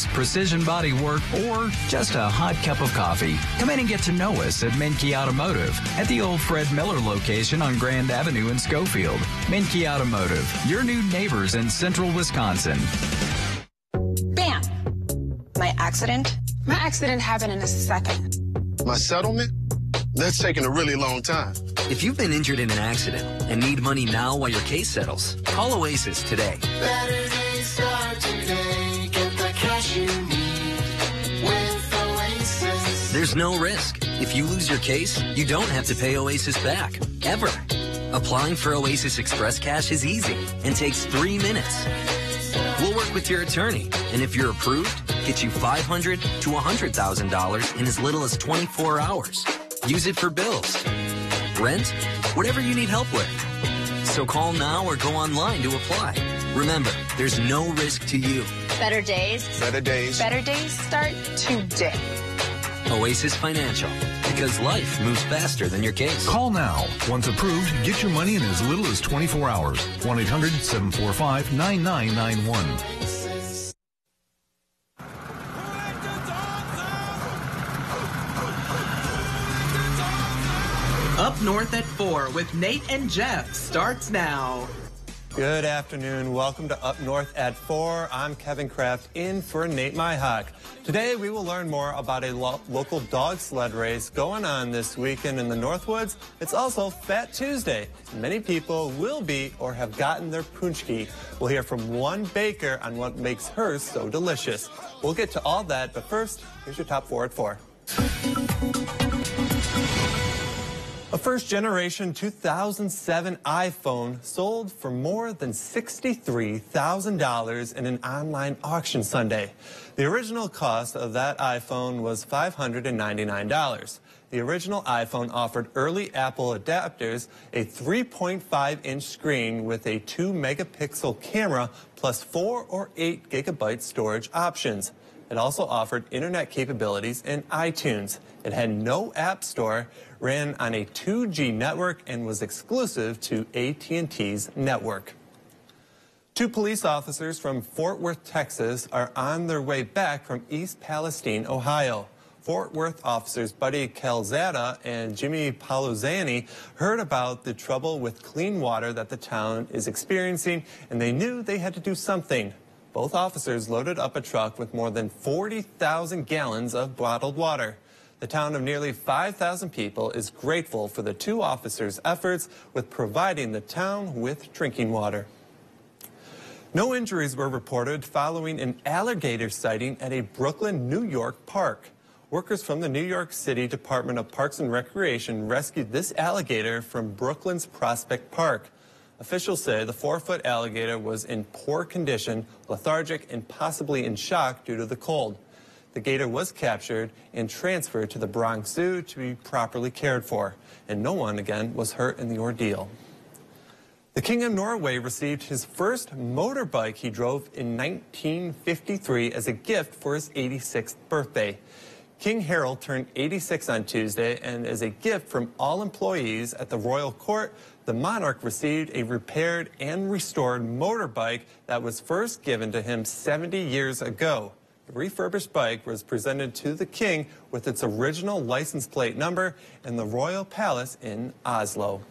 service, precision body work, or just a hot cup of coffee, come in and get to know us at Menke Automotive at the old Fred Miller location on Grand Avenue in Schofield. Menke Automotive, your new neighbors in central Wisconsin. Bam! My accident? My accident happened in a second. My settlement? That's taking a really long time. If you've been injured in an accident and need money now while your case settles, call Oasis today. Better days start today. Get the cash you need with Oasis. There's no risk. If you lose your case, you don't have to pay Oasis back, ever. Applying for Oasis Express Cash is easy and takes 3 minutes. We'll work with your attorney, and if you're approved, get you $500 to $100,000 in as little as 24 hours. Use it for bills, rent, whatever you need help with. So call now or go online to apply. Remember, there's no risk to you. Better days. Better days. Better days start today. Oasis Financial, because life moves faster than your case. Call now. Once approved, get your money in as little as 24 hours. 1-800-745-9991. Up North at 4 with Nate and Jeff starts now. Good afternoon. Welcome to Up North at 4. I'm Kevin Kraft in for Nate Myhawk. Today we will learn more about a local dog sled race going on this weekend in the Northwoods. It's also Fat Tuesday. Many people will be or have gotten their punchki. We'll hear from one baker on what makes hers so delicious. We'll get to all that, but first, here's your top 4 at 4. A first-generation 2007 iPhone sold for more than $63,000 in an online auction Sunday. The original cost of that iPhone was $599. The original iPhone offered early Apple adapters, a 3.5-inch screen with a 2-megapixel camera, plus 4 or 8 gigabyte storage options. It also offered internet capabilities and iTunes. It had no app store, ran on a 2G network, and was exclusive to AT&T's network. 2 police officers from Fort Worth, Texas are on their way back from East Palestine, Ohio. Fort Worth officers Buddy Calzada and Jimmy Paluzani heard about the trouble with clean water that the town is experiencing, and they knew they had to do something. Both officers loaded up a truck with more than 40,000 gallons of bottled water. The town of nearly 5,000 people is grateful for the 2 officers' efforts with providing the town with drinking water. No injuries were reported following an alligator sighting at a Brooklyn, New York park. Workers from the New York City Department of Parks and Recreation rescued this alligator from Brooklyn's Prospect Park. Officials say the 4-foot alligator was in poor condition, lethargic, and possibly in shock due to the cold. The gator was captured and transferred to the Bronx Zoo to be properly cared for, and no one, again, was hurt in the ordeal. The King of Norway received his first motorbike he drove in 1953 as a gift for his 86th birthday. King Harald turned 86 on Tuesday, and as a gift from all employees at the royal court, the monarch received a repaired and restored motorbike that was first given to him 70 years ago. The refurbished bike was presented to the king with its original license plate number in the Royal Palace in Oslo.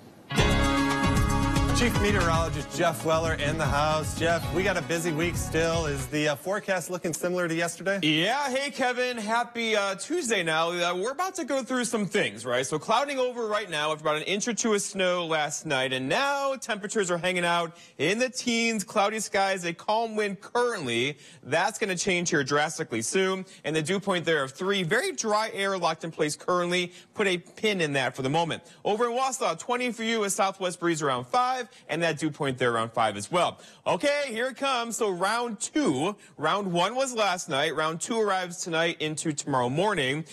Chief Meteorologist Jeff Weller in the house. Jeff, we got a busy week still. Is the forecast looking similar to yesterday? Yeah. Hey, Kevin. Happy Tuesday now. We're about to go through some things, right? So clouding over right now after about an inch or 2 of snow last night. And now temperatures are hanging out in the teens, cloudy skies, a calm wind currently. That's going to change here drastically soon. And the dew point there of 3. Very dry air locked in place currently. Put a pin in that for the moment. Over in Wausau, 20 for you, a southwest breeze around 5. And that dew point there around 5 as well. Okay, here it comes. So round 2. Round 1 was last night. Round 2 arrives tonight into tomorrow morning.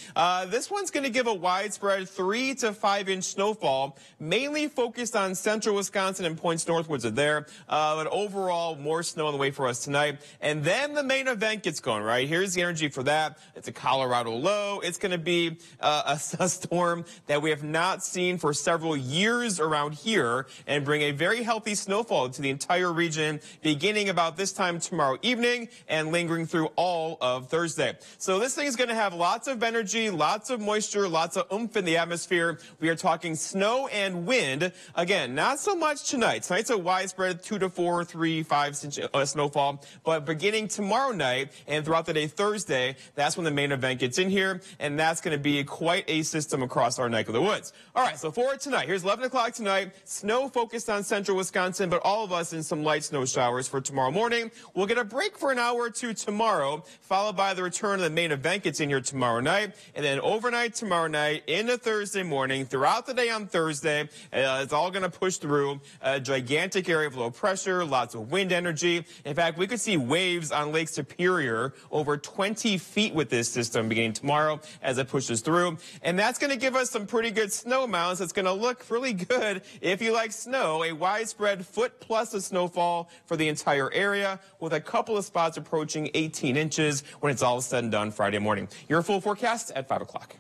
This one's going to give a widespread 3 to 5 inch snowfall, mainly focused on central Wisconsin and points northwards of there. But overall, more snow on the way for us tonight. And then the main event gets going, right? Here's the energy for that. It's a Colorado low. It's going to be a storm that we have not seen for several years around here and bring a very very healthy snowfall to the entire region beginning about this time tomorrow evening and lingering through all of Thursday. So this thing is going to have lots of energy, lots of moisture, lots of oomph in the atmosphere. We are talking snow and wind. Again, not so much tonight. Tonight's a widespread 2 to 4, 3, 5 inch snowfall. But beginning tomorrow night and throughout the day Thursday, that's when the main event gets in here. And that's going to be quite a system across our neck of the woods. All right, so for tonight, here's 11 o'clock tonight. Snow focused on central Wisconsin, but all of us in some light snow showers for tomorrow morning. We'll get a break for an hour or two tomorrow, followed by the return of the main event gets in here tomorrow night. And then overnight tomorrow night into Thursday morning, throughout the day on Thursday, it's all going to push through a gigantic area of low pressure, lots of wind energy. In fact, we could see waves on Lake Superior over 20 feet with this system beginning tomorrow as it pushes through. And that's going to give us some pretty good snow amounts. It's going to look really good if you like snow. A widespread foot plus of snowfall for the entire area with a couple of spots approaching 18 inches when it's all said and done Friday morning. Your full forecast at 5 o'clock.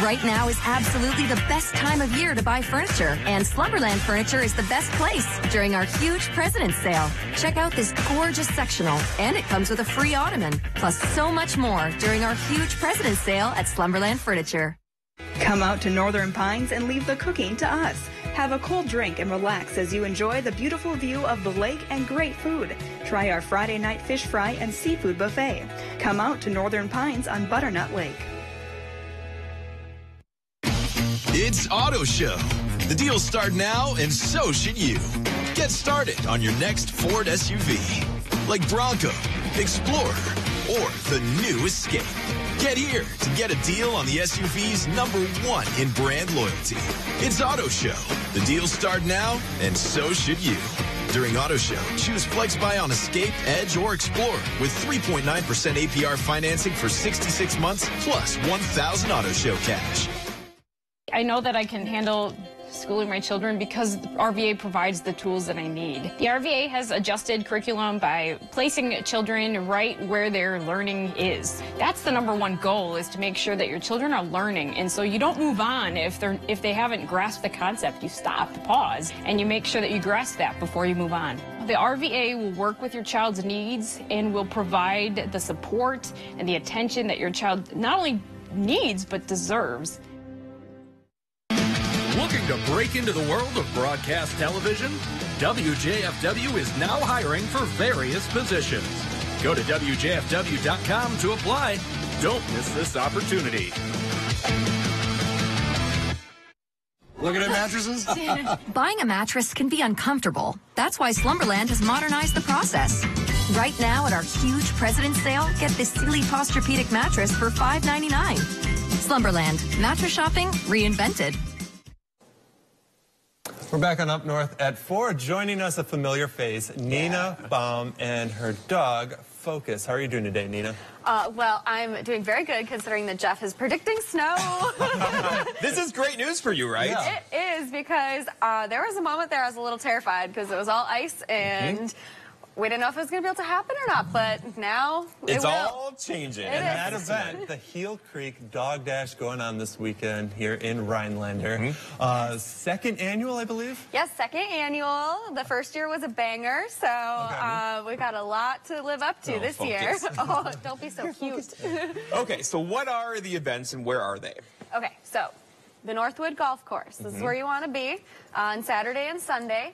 Right now is absolutely the best time of year to buy furniture, and Slumberland Furniture is the best place during our huge President's Sale. Check out this gorgeous sectional, and it comes with a free ottoman, plus so much more during our huge President's Sale at Slumberland Furniture. Come out to Northern Pines and leave the cooking to us. Have a cold drink and relax as you enjoy the beautiful view of the lake and great food. Try our Friday night fish fry and seafood buffet. Come out to Northern Pines on Butternut Lake. It's Auto Show. The deals start now, and so should you. Get started on your next Ford SUV, like Bronco, Explorer, or the new Escape. Get here to get a deal on the SUV's #1 in brand loyalty. It's Auto Show. The deals start now, and so should you. During Auto Show, choose FlexBuy on Escape, Edge, or Explorer with 3.9% APR financing for 66 months plus 1,000 Auto Show cash. I know that I can handle schooling my children because the RVA provides the tools that I need. The RVA has adjusted curriculum by placing children right where their learning is. That's the #1 goal, is to make sure that your children are learning, and so you don't move on if they haven't grasped the concept. You stop, pause, and you make sure that you grasp that before you move on. The RVA will work with your child's needs and will provide the support and the attention that your child not only needs but deserves. Looking to break into the world of broadcast television? WJFW is now hiring for various positions. Go to WJFW.com to apply. Don't miss this opportunity. Looking at mattresses? Buying a mattress can be uncomfortable. That's why Slumberland has modernized the process. Right now at our huge President's Sale, get this Sealy Posturepedic mattress for $5.99. Slumberland, mattress shopping reinvented. We're back on Up North at 4. Joining us, a familiar face, Nina Baum and her dog, Focus. How are you doing today, Nina? Well, I'm doing very good considering that Jeff is predicting snow. This is great news for you, right? Yeah. It is, because there was a moment there I was a little terrified because it was all ice and we didn't know if it was going to be able to happen or not, but now it's all changing. And that event, the Heel Creek Dog Dash, going on this weekend here in Rhinelander. Second annual, I believe? Yes, second annual. The first year was a banger, so we got a lot to live up to this year. Oh, don't be so cute. Okay, so what are the events and where are they? Okay, so the Northwood Golf Course. This is where you want to be on Saturday and Sunday.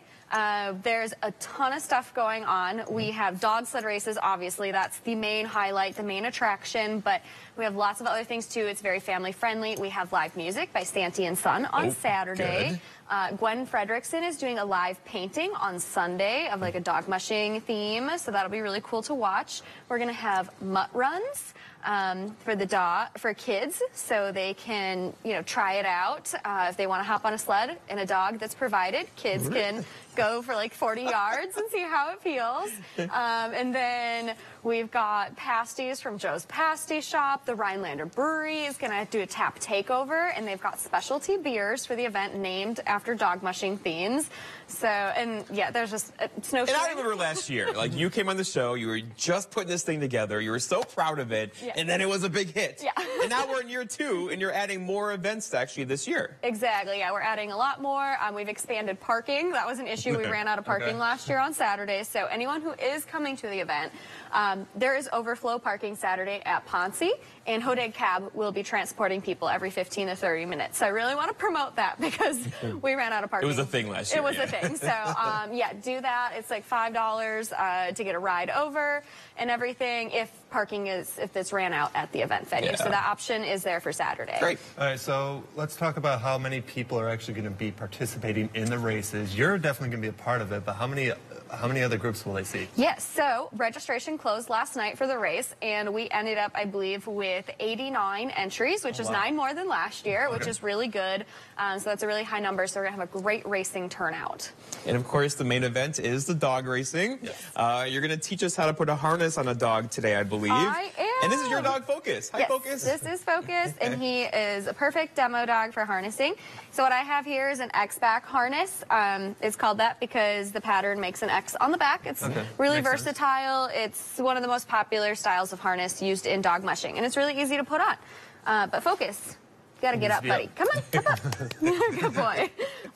There's a ton of stuff going on. We have dog sled races, obviously. That's the main highlight, the main attraction, but we have lots of other things too. It's very family friendly. We have live music by Stanty and Son on Saturday. Gwen Fredrickson is doing a live painting on Sunday of like a dog mushing theme, so that'll be really cool to watch. We're going to have mutt runs for kids, so they can, try it out. If they want to hop on a sled and a dog that's provided, kids can go for like 40 yards and see how it feels. And then we've got pasties from Joe's Pasty Shop. The Rhinelander Brewery is going to do a tap takeover, and they've got specialty beers for the event named after dog mushing themes. So, and yeah, there's just snowshoeing. And I remember last year, like you came on the show, you were just putting this thing together, you were so proud of it, and then it was a big hit. Yeah. And now we're in year 2, and you're adding more events actually this year. Exactly, yeah, we're adding a lot more. We've expanded parking. That was an issue. We ran out of parking last year on Saturday. So anyone who is coming to the event, there is overflow parking Saturday at Ponce, and Hodag Cab will be transporting people every 15 to 30 minutes. So I really want to promote that because we ran out of parking. It was a thing last year. It was a thing. So yeah, do that. It's like $5 to get a ride over and everything if it's ran out at the event venue. So that option is there for Saturday. Great. All right, so let's talk about how many people are actually going to be participating in the races. You're definitely going to be a part of it, but how many other groups will they see? Yes, so registration closed last night for the race, and we ended up, I believe, with 89 entries, which is 9 more than last year, which is really good. So that's a really high number, so we're going to have a great racing turnout. And of course, the main event is the dog racing. Yes. You're going to teach us how to put a harness on a dog today, I believe. I am. And this is your dog, Focus. Hi, yes, Focus. This is Focus, and he is a perfect demo dog for harnessing. So what I have here is an X-back harness. It's called that because the pattern makes an X on the back. It's really versatile. It's one of the most popular styles of harness used in dog mushing, and it's really easy to put on. But Focus, you got to get up, buddy. Come on, come up. Good boy.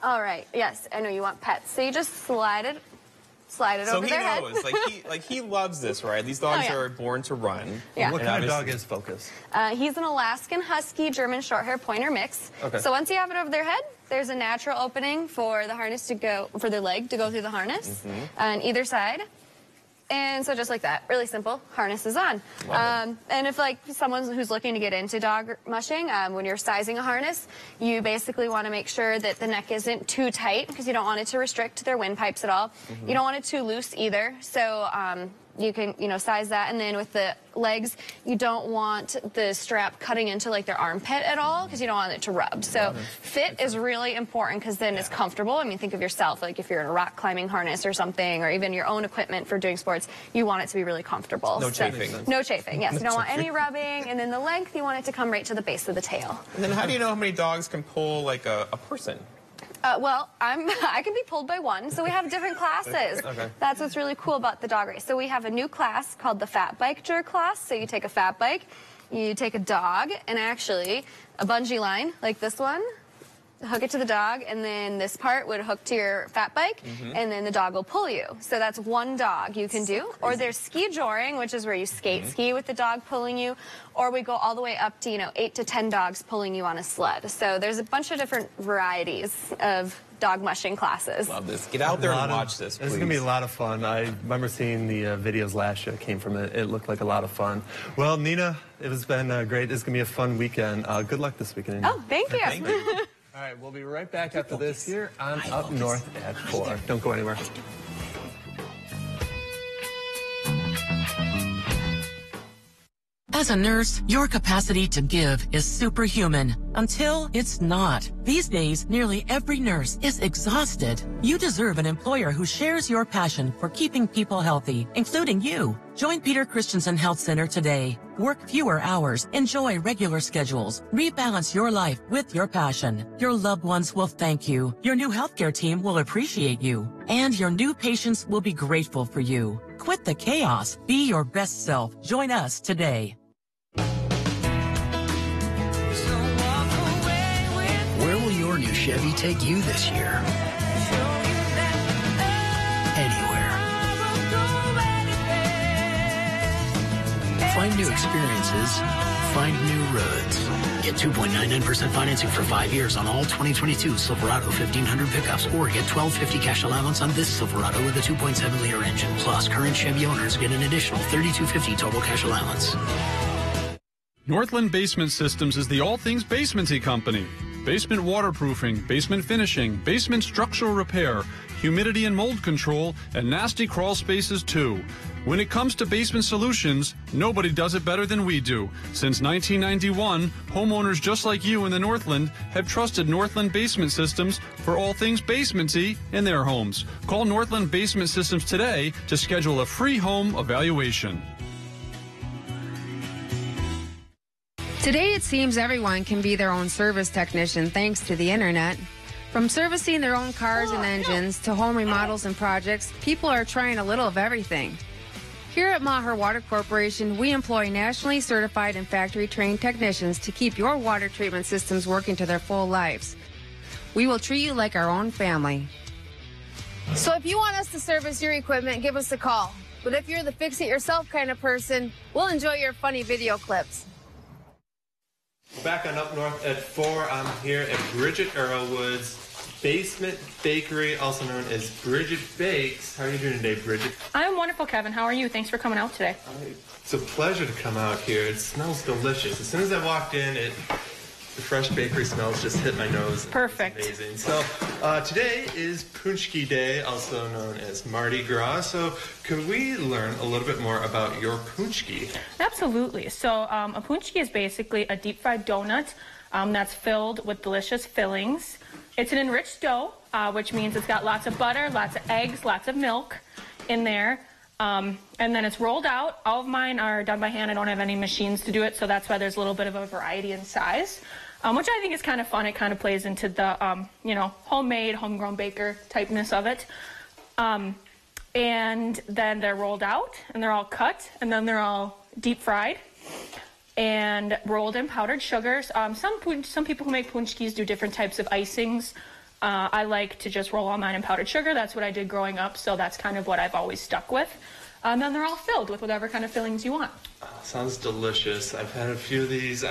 All right. Yes, I know you want pets, so you just slide it over their head. So he knows, he loves this, right? These dogs are born to run. Yeah. What kind of dog is Focus? He's an Alaskan Husky German Shorthair Pointer mix. Okay. So once you have it over their head, there's a natural opening for the harness to go, for their leg to go through the harness on either side. And so just like that, really simple, harness is on. And if like someone who's looking to get into dog mushing, when you're sizing a harness, you basically want to make sure that the neck isn't too tight because you don't want it to restrict their windpipes at all. You don't want it too loose either. So you can, size that. And then with the legs, you don't want the strap cutting into like their armpit at all because you don't want it to rub. So fit is really important because then it's comfortable. I mean, think of yourself, like if you're in a rock climbing harness or something, or even your own equipment for doing sports, you want it to be really comfortable. No chafing. No chafing, yes. You don't want any rubbing. And then the length, you want it to come right to the base of the tail. And then how do you know how many dogs can pull like a person? Well, I can be pulled by one, so we have different classes. That's what's really cool about the dog race. So we have a new class called the Fat Bike Jerk class. So you take a fat bike, you take a dog, and actually a bungee line like this one, hook it to the dog, and then this part would hook to your fat bike, and then the dog will pull you. So that's one dog you can do. Or there's ski joring, which is where you skate ski with the dog pulling you, or we go all the way up to 8 to 10 dogs pulling you on a sled. So there's a bunch of different varieties of dog mushing classes. Love this. Get out there and watch this, please. This is going to be a lot of fun. I remember seeing the videos last year that came from it. It looked like a lot of fun. Well, Nina, it has been great. It's going to be a fun weekend. Good luck this weekend. Oh, thank you. Thank you. All right, we'll be right back after this here on Up North at 4. Don't go anywhere. As a nurse, your capacity to give is superhuman until it's not. These days, nearly every nurse is exhausted. You deserve an employer who shares your passion for keeping people healthy, including you. Join Peter Christensen Health Center today. Work fewer hours, enjoy regular schedules, rebalance your life with your passion. Your loved ones will thank you. Your new healthcare team will appreciate you. And your new patients will be grateful for you. Quit the chaos. Be your best self. Join us today. Where will your new Chevy take you this year? Anywhere. Find new experiences. Find new roads. Get 2.99% financing for 5 years on all 2022 Silverado 1500 pickups, or get $12.50 cash allowance on this Silverado with a 2.7-liter engine. Plus, current Chevy owners get an additional $32.50 total cash allowance. Northland Basement Systems is the all things basementy company. Basement waterproofing, basement finishing, basement structural repair, humidity and mold control, and nasty crawl spaces too. When it comes to basement solutions, nobody does it better than we do. Since 1991, homeowners just like you in the Northland have trusted Northland Basement Systems for all things basementy in their homes. Call Northland Basement Systems today to schedule a free home evaluation. Today, it seems everyone can be their own service technician thanks to the internet. From servicing their own cars and engines to home remodels and projects, people are trying a little of everything. Here at Maher Water Corporation, we employ nationally certified and factory-trained technicians to keep your water treatment systems working to their full lives. We will treat you like our own family. So if you want us to service your equipment, give us a call. But if you're the fix-it-yourself kind of person, we'll enjoy your funny video clips. Back on Up North at 4, I'm here at Bridget Earlwood's Basement Bakery, also known as Bridget Bakes. How are you doing today, Bridget? I'm wonderful, Kevin. How are you? Thanks for coming out today. It's a pleasure to come out here. It smells delicious. As soon as I walked in, the fresh bakery smells just hit my nose. Perfect. It's amazing. So today is Paczki Day, also known as Mardi Gras. So could we learn a little bit more about your paczki? Absolutely. So a paczki is basically a deep-fried donut that's filled with delicious fillings. It's an enriched dough, which means it's got lots of butter, lots of eggs, lots of milk in there. And then it's rolled out. All of mine are done by hand. I don't have any machines to do it, so that's why there's a little bit of a variety in size, which I think is kind of fun. It kind of plays into the, homemade, homegrown baker typeness of it. And then they're rolled out, and they're all cut, and then they're all deep fried and rolled in powdered sugars. Some people who make paczkis do different types of icings. I like to just roll all mine in powdered sugar. That's what I did growing up, so that's kind of what I've always stuck with. And then they're all filled with whatever kind of fillings you want. Sounds delicious. I've had a few of these.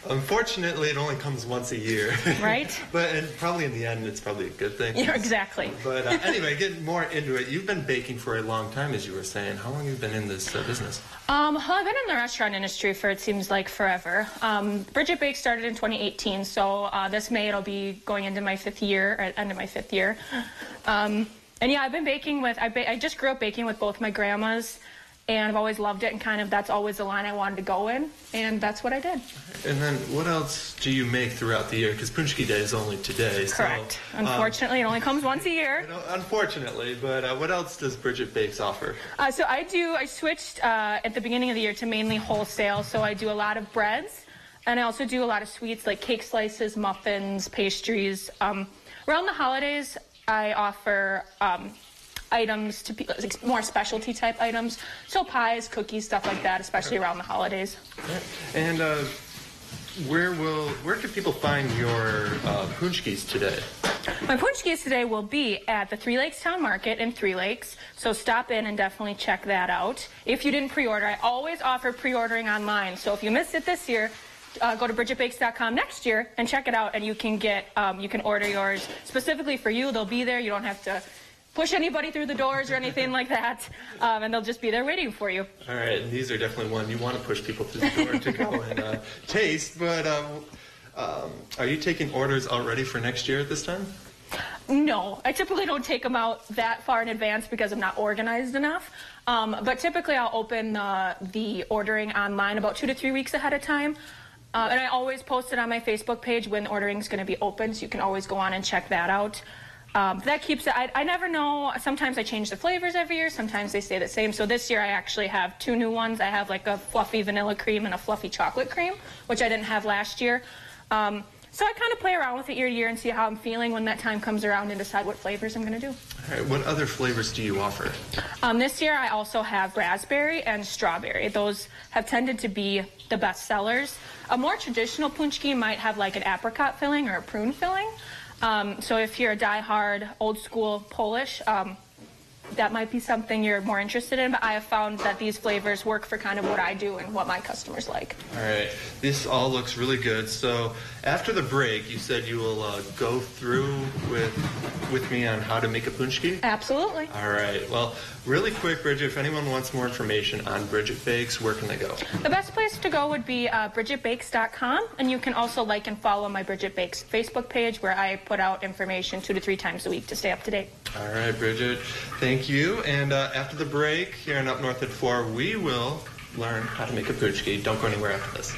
Unfortunately, it only comes once a year. Right. And probably in the end, it's probably a good thing. Yeah, exactly. But anyway, getting more into it, you've been baking for a long time, as you were saying. How long have you been in this business? I've been in the restaurant industry for, it seems like, forever. Bridget Bakes started in 2018, so this May it'll be going into my 5th year, or end of my 5th year. And yeah, I've been baking with, I just grew up baking with both my grandmas, and I've always loved it, and kind of that's always the line I wanted to go in, and that's what I did. And then what else do you make throughout the year? Because Paczki Day is only today. Correct. So, unfortunately, it only comes once a year. Unfortunately, but what else does Bridget Bakes offer? So I switched at the beginning of the year to mainly wholesale, so I do a lot of breads, and I also do a lot of sweets like cake slices, muffins, pastries. Around the holidays, I offer items to people, like more specialty type items, so pies, cookies, stuff like that, especially around the holidays. And where can people find your paczkis today? My paczkis today will be at the Three Lakes Town Market in Three Lakes, so stop in and definitely check that out. If you didn't pre-order, I always offer pre-ordering online, so if you missed it this year, go to BridgetBakes.com next year and check it out, and you can get you can order yours specifically for you. They'll be there. You don't have to push anybody through the doors or anything like that, and they'll just be there waiting for you. All right, and these are definitely one you want to push people through the door to go and taste, but are you taking orders already for next year at this time? No, I typically don't take them out that far in advance because I'm not organized enough, but typically I'll open the ordering online about 2 to 3 weeks ahead of time. And I always post it on my Facebook page when ordering is going to be open, so you can always go on and check that out. That keeps it, I never know, sometimes I change the flavors every year, sometimes they stay the same. So this year I actually have 2 new ones. I have like a fluffy vanilla cream and a fluffy chocolate cream, which I didn't have last year. So I kind of play around with it year to year and see how I'm feeling when that time comes around and decide what flavors I'm going to do. All right, what other flavors do you offer? This year I also have raspberry and strawberry. Those have tended to be the best sellers. A more traditional paczki might have like an apricot filling or a prune filling. So if you're a die-hard, old-school Polish, that might be something you're more interested in, but I have found that these flavors work for kind of what I do and what my customers like. All right, this all looks really good. So after the break, you said you will go through with me on how to make a paczki? Absolutely. All right, well, really quick, Bridget, if anyone wants more information on Bridget Bakes, where can they go? The best place to go would be BridgetBakes.com, and you can also like and follow my Bridget Bakes Facebook page where I put out information 2 to 3 times a week to stay up to date. All right, Bridget, thank you. And after the break, here in Up North at 4, we will learn how to make a paczki. Don't go anywhere after this.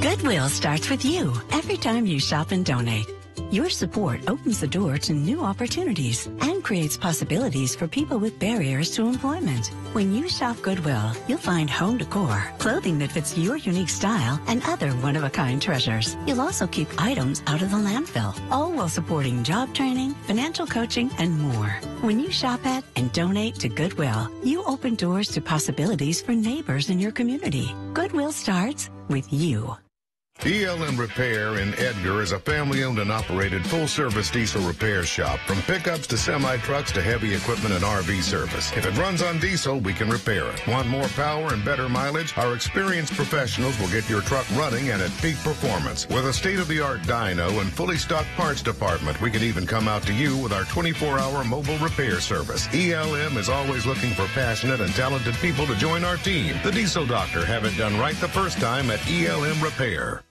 Goodwill starts with you every time you shop and donate. Your support opens the door to new opportunities and creates possibilities for people with barriers to employment. When you shop Goodwill, you'll find home decor, clothing that fits your unique style, and other one-of-a-kind treasures. You'll also keep items out of the landfill, all while supporting job training, financial coaching, and more. When you shop at and donate to Goodwill, you open doors to possibilities for neighbors in your community. Goodwill starts with you. ELM Repair in Edgar is a family-owned and operated full-service diesel repair shop. From pickups to semi-trucks to heavy equipment and RV service. If it runs on diesel, we can repair it. Want more power and better mileage? Our experienced professionals will get your truck running and at peak performance. With a state-of-the-art dyno and fully stocked parts department, we can even come out to you with our 24-hour mobile repair service. ELM is always looking for passionate and talented people to join our team. The Diesel Doctor have it done right the first time at ELM Repair.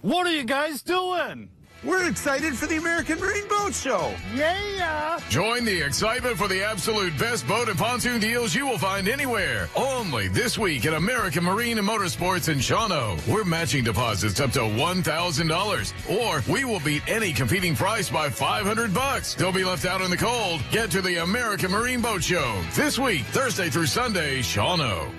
What are you guys doing? We're excited for the American Marine Boat Show. Yeah! Join the excitement for the absolute best boat and pontoon deals you will find anywhere. Only this week at American Marine and Motorsports in Shawano. We're matching deposits up to $1,000. Or we will beat any competing price by $500. Don't be left out in the cold. Get to the American Marine Boat Show. This week, Thursday through Sunday, Shawano.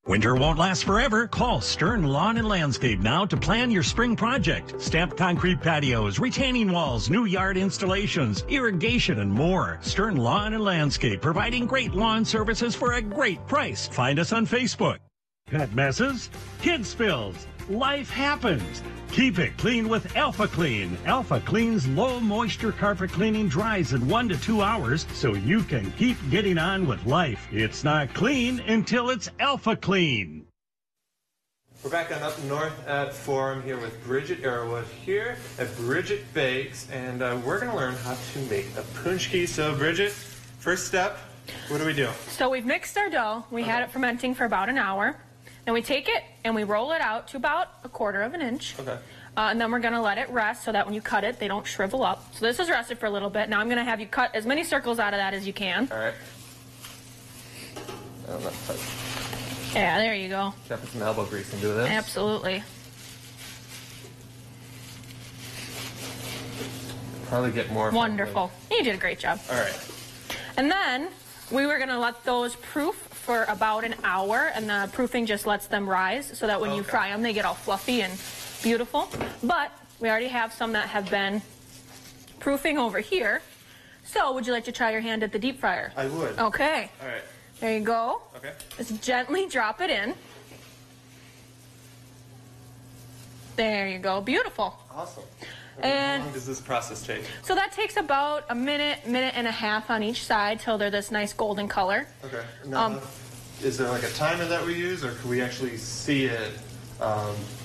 Winter won't last forever. Call Stern Lawn and Landscape now to plan your spring project. Stamped concrete patios, retaining walls, new yard installations, irrigation, and more. Stern Lawn and Landscape, providing great lawn services for a great price. Find us on Facebook. Pet messes, kid spills, life happens. Keep it clean with Alpha Clean. Alpha Clean's low moisture carpet cleaning dries in 1 to 2 hours so you can keep getting on with life. It's not clean until it's Alpha Clean. We're back on Up North at Forum here with Bridget Arrowood here at Bridget Bakes, and we're going to learn how to make a punchki. So Bridget, first step, what do we do? So we've mixed our dough. We had it fermenting for about an hour. Then we take it and we roll it out to about 1/4 of an inch. Okay. And then we're going to let it rest so that when you cut it, they don't shrivel up. So this is rested for a little bit. Now I'm going to have you cut as many circles out of that as you can. All right. Yeah, there you go. Should I put some elbow grease into this? Absolutely. Probably get more. Wonderful. You did a great job. All right. And then we were going to let those proof for about an hour, and the proofing just lets them rise so that when you fry them, they get all fluffy and beautiful. But we already have some that have been proofing over here. So would you like to try your hand at the deep fryer? I would. Okay. All right. There you go. Okay. Just gently drop it in. There you go. Beautiful. Awesome. And how long does this process take? So that takes about a minute, minute and a half on each side till they're this nice golden color. Okay. Now, is there like a timer that we use, or can we actually see it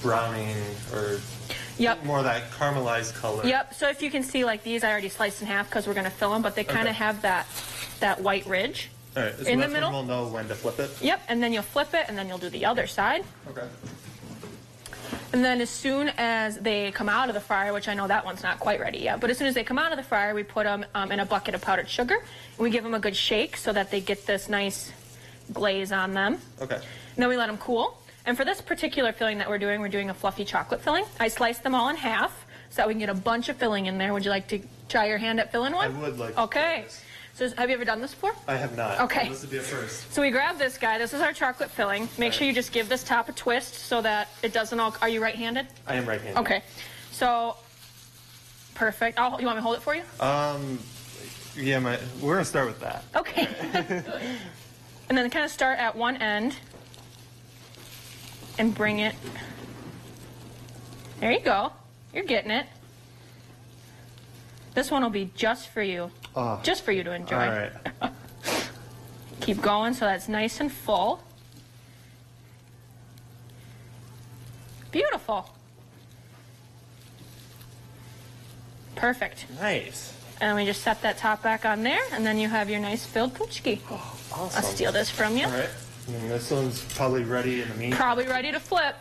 browning or more of that caramelized color? Yep. So if you can see, like these, I already sliced in half because we're going to fill them, but they kind of have that white ridge. All right. In the middle. We'll know when to flip it. Yep. And then you'll flip it, and then you'll do the other side. Okay. And then as soon as they come out of the fryer, which I know that one's not quite ready yet, but as soon as they come out of the fryer, we put them in a bucket of powdered sugar. And we give them a good shake so that they get this nice glaze on them. Okay. And then we let them cool. And for this particular filling that we're doing a fluffy chocolate filling. I sliced them all in half so that we can get a bunch of filling in there. Would you like to try your hand at filling one? I would like to. Okay. So have you ever done this before? I have not. Okay. This would be a first. So we grab this guy. This is our chocolate filling. Make sure you just give this top a twist so that it doesn't all... Are you right-handed? I am right-handed. Okay. So, perfect. You want me to hold it for you? Yeah, we're going to start with that. Okay. And then kind of start at one end and bring it. There you go. You're getting it. This one will be just for you. Just for you to enjoy. All right. Keep going so that's nice and full. Beautiful. Perfect. Nice. And we just set that top back on there, and then you have your nice filled punchki. Oh, awesome. I'll steal this from you. All right. And this one's probably ready in the meantime. Probably ready to flip.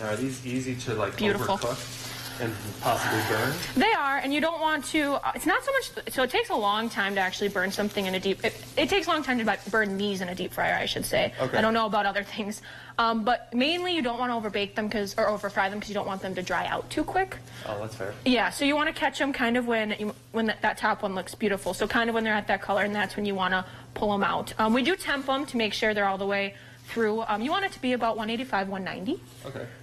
Are these easy to like Beautiful. overcook? and possibly burn? They are, and you don't want to, it's not so much, so it takes a long time to actually burn something in a deep, it takes a long time to burn these in a deep fryer, I should say. Okay. I don't know about other things. But mainly you don't want to over-bake them or over-fry them because you don't want them to dry out too quick. Oh, that's fair. Yeah, so you want to catch them kind of when that top one looks beautiful. So kind of when they're at that color, and that's when you want to pull them out. We do temp them to make sure they're all the way through. You want it to be about 185, 190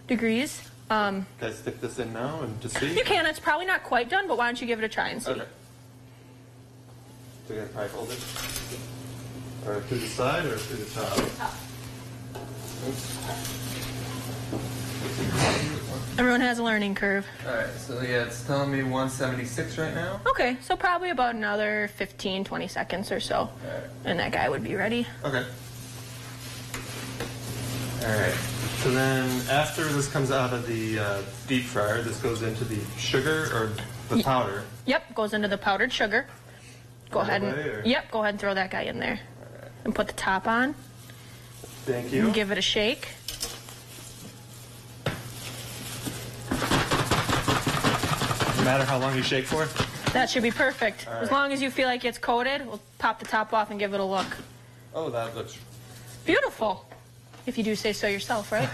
degrees. Can I stick this in now and just see? You can. It's probably not quite done, but why don't you give it a try and see? Okay. Do you probably fold it? Or through the side or through the top? Everyone has a learning curve. Alright, so yeah, it's telling me 176 right now. Okay, so probably about another 15, 20 seconds or so. Right. And that guy would be ready. Okay. Alright, so then after this comes out of the deep fryer, this goes into the sugar or the powder. Yep, goes into the powdered sugar. Go ahead and throw that guy in there. Right. And put the top on. Thank you. And give it a shake. No matter how long you shake for? That should be perfect. Right. As long as you feel like it's coated, we'll pop the top off and give it a look. Oh, that looks beautiful. If you do say so yourself, right?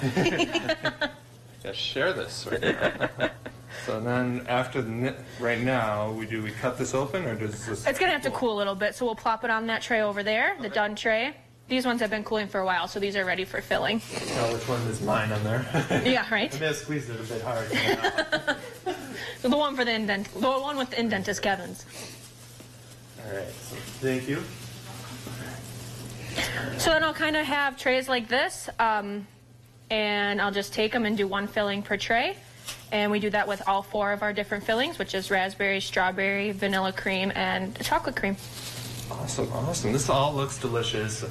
Just share this right now. So then after right now, we cut this open or does this? It's going to have to cool a little bit, so we'll plop it on that tray over there, the done tray. These ones have been cooling for a while, so these are ready for filling. Oh, which one is mine on there? Yeah, right? I may have squeezed it a bit hard. So the one for the indent, the one with the indent is Kevin's. All right, so thank you. So then I'll kind of have trays like this, and I'll just take them and do one filling per tray. And we do that with all 4 of our different fillings, which is raspberry, strawberry, vanilla cream, and chocolate cream. Awesome, awesome. This all looks delicious.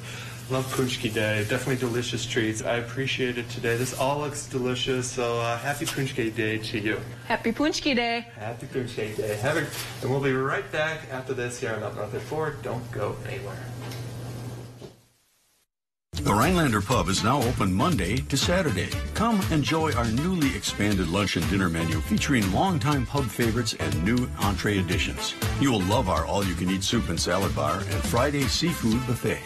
Love Paczki Day. Definitely delicious treats. I appreciate it today. This all looks delicious. So happy Paczki Day to you. Happy Paczki Day. Happy Paczki Day. And we'll be right back after this here on Up North at 4. Don't go anywhere. The Rhinelander Pub is now open Monday to Saturday. Come enjoy our newly expanded lunch and dinner menu featuring longtime pub favorites and new entree additions. You will love our all-you-can-eat soup and salad bar and Friday seafood buffet.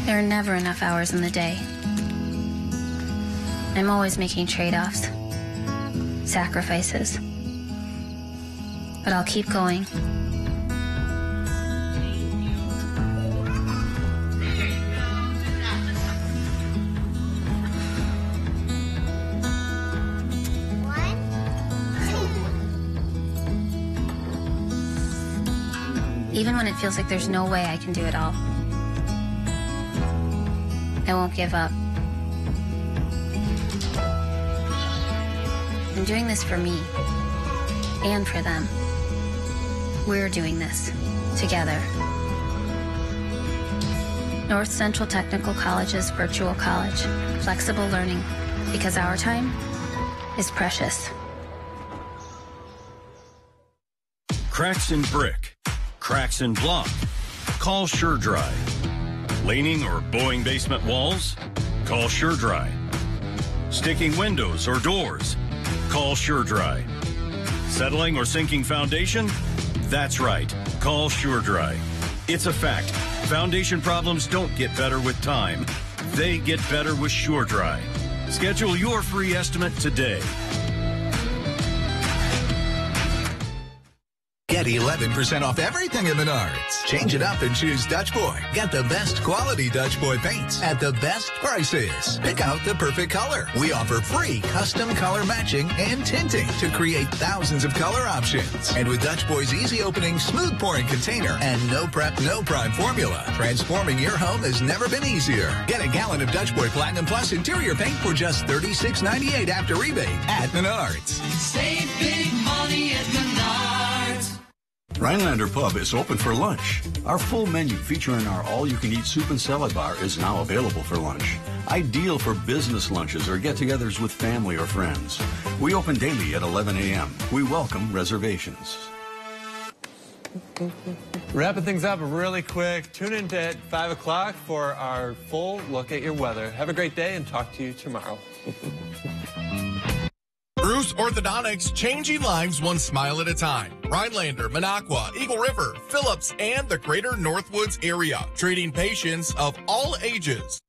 There are never enough hours in the day. I'm always making trade-offs, sacrifices. But I'll keep going. Even when it feels like there's no way I can do it all, I won't give up. I'm doing this for me and for them. We're doing this together. North Central Technical College's virtual college. Flexible learning, because our time is precious. Cracks in brick, cracks in block. Call SureDry. Leaning or bowing basement walls? Call SureDry. Sticking windows or doors? Call SureDry. Settling or sinking foundation? That's right. Call SureDry. It's a fact. Foundation problems don't get better with time. They get better with SureDry. Schedule your free estimate today. Get 11% off everything at Menards. Change it up and choose Dutch Boy. Get the best quality Dutch Boy paints at the best prices. Pick out the perfect color. We offer free custom color matching and tinting to create thousands of color options. And with Dutch Boy's easy opening, smooth pouring container and no prep, no prime formula, transforming your home has never been easier. Get a gallon of Dutch Boy Platinum Plus interior paint for just $36.98 after rebate at Menards. Save big money at Menards. Rhinelander Pub is open for lunch. Our full menu featuring our all-you-can-eat soup and salad bar is now available for lunch. Ideal for business lunches or get-togethers with family or friends. We open daily at 11 a.m. We welcome reservations. Wrapping things up really quick. Tune in at 5 o'clock for our full look at your weather. Have a great day and talk to you tomorrow. Bruce Orthodontics, changing lives one smile at a time. Rhinelander, Minocqua, Eagle River, Phillips, and the greater Northwoods area. Treating patients of all ages.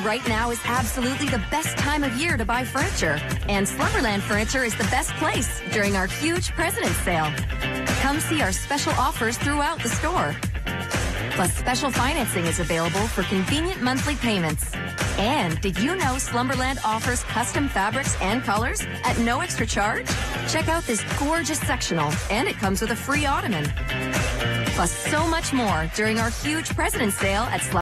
Right now is absolutely the best time of year to buy furniture. And Slumberland Furniture is the best place during our huge President's Sale. Come see our special offers throughout the store. Plus, special financing is available for convenient monthly payments. And did you know Slumberland offers custom fabrics and colors at no extra charge? Check out this gorgeous sectional, and it comes with a free ottoman. Plus, so much more during our huge President's Sale at Slumberland.